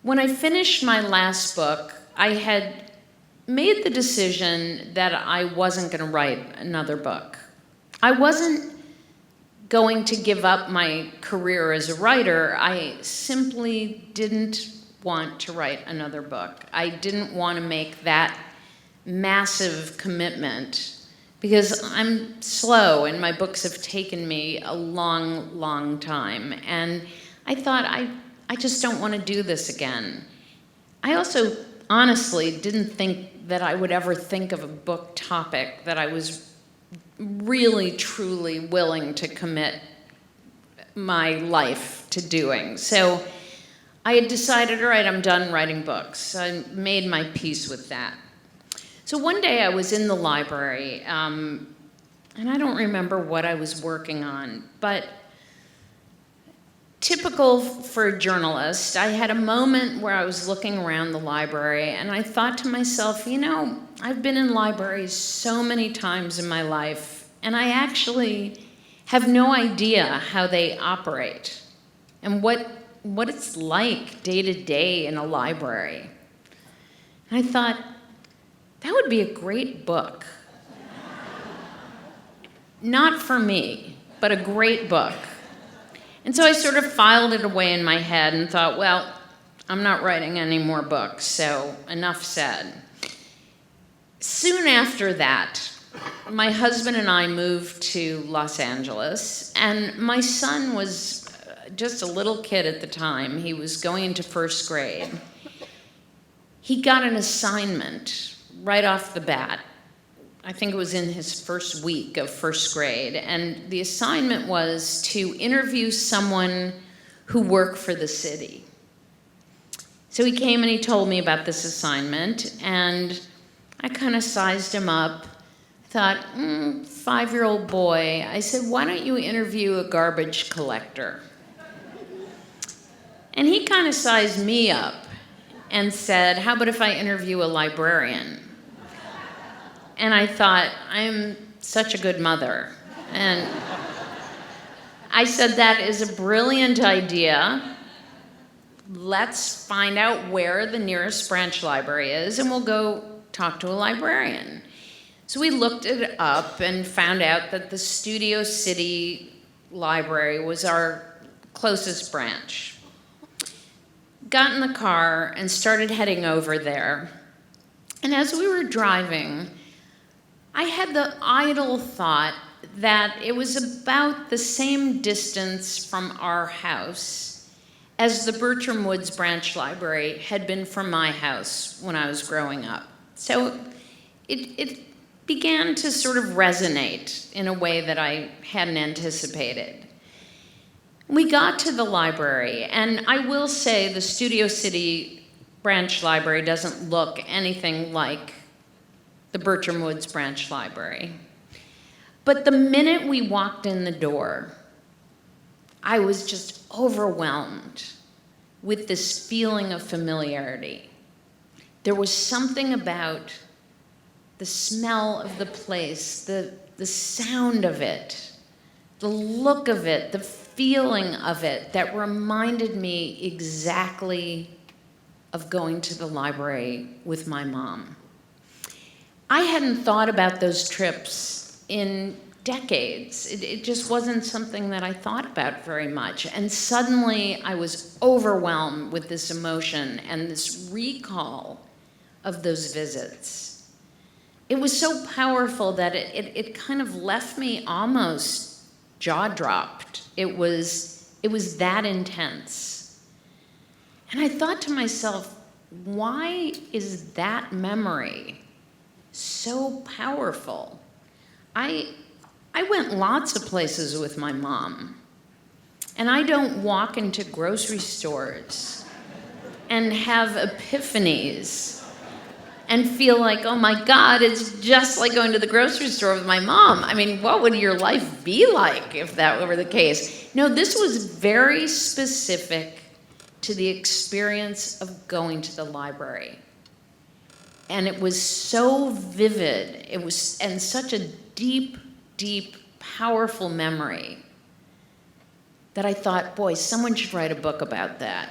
when I finished my last book, I had made the decision that I wasn't going to write another book. I wasn't going to give up my career as a writer. I simply didn't want to write another book. I didn't want to make that massive commitment because I'm slow and my books have taken me a long, long time. And I thought, I just don't want to do this again. I also honestly didn't think that I would ever think of a book topic that I was really, truly willing to commit my life to doing. So I had decided, all right, I'm done writing books. I made my peace with that. So one day I was in the library, and I don't remember what I was working on, but typical for a journalist, I had a moment where I was looking around the library and I thought to myself, you know, I've been in libraries so many times in my life and I actually have no idea how they operate and what it's like day to day in a library. And I thought, that would be a great book. Not for me, but a great book. And so I sort of filed it away in my head and thought, well, I'm not writing any more books, so enough said. Soon after that, my husband and I moved to Los Angeles, and my son was just a little kid at the time. He was going into first grade. He got an assignment right off the bat. I think it was in his first week of first grade, and the assignment was to interview someone who worked for the city. So he came and he told me about this assignment, and I kind of sized him up. I thought, 5-year-old boy. I said, why don't you interview a garbage collector? And he kind of sized me up and said, how about if I interview a librarian? And I thought, I'm such a good mother. And I said, that is a brilliant idea. Let's find out where the nearest branch library is, and we'll go talk to a librarian. So we looked it up and found out that the Studio City Library was our closest branch. Got in the car and started heading over there. And as we were driving, I had the idle thought that it was about the same distance from our house as the Bertram Woods Branch Library had been from my house when I was growing up. So it began to sort of resonate in a way that I hadn't anticipated. We got to the library, and I will say the Studio City Branch Library doesn't look anything like the Bertram Woods Branch Library. But the minute we walked in the door, I was just overwhelmed with this feeling of familiarity. There was something about the smell of the place, the sound of it, the look of it, the feeling of it that reminded me exactly of going to the library with my mom. I hadn't thought about those trips in decades. It just wasn't something that I thought about very much. And suddenly I was overwhelmed with this emotion and this recall of those visits. It was so powerful that it kind of left me almost jaw-dropped. It was that intense. And I thought to myself, why is that memory so powerful? I went lots of places with my mom, and I don't walk into grocery stores and have epiphanies and feel like, oh my God, it's just like going to the grocery store with my mom. I mean, what would your life be like if that were the case? No, this was very specific to the experience of going to the library. And it was so vivid, and such a deep, deep, powerful memory that I thought, boy, someone should write a book about that.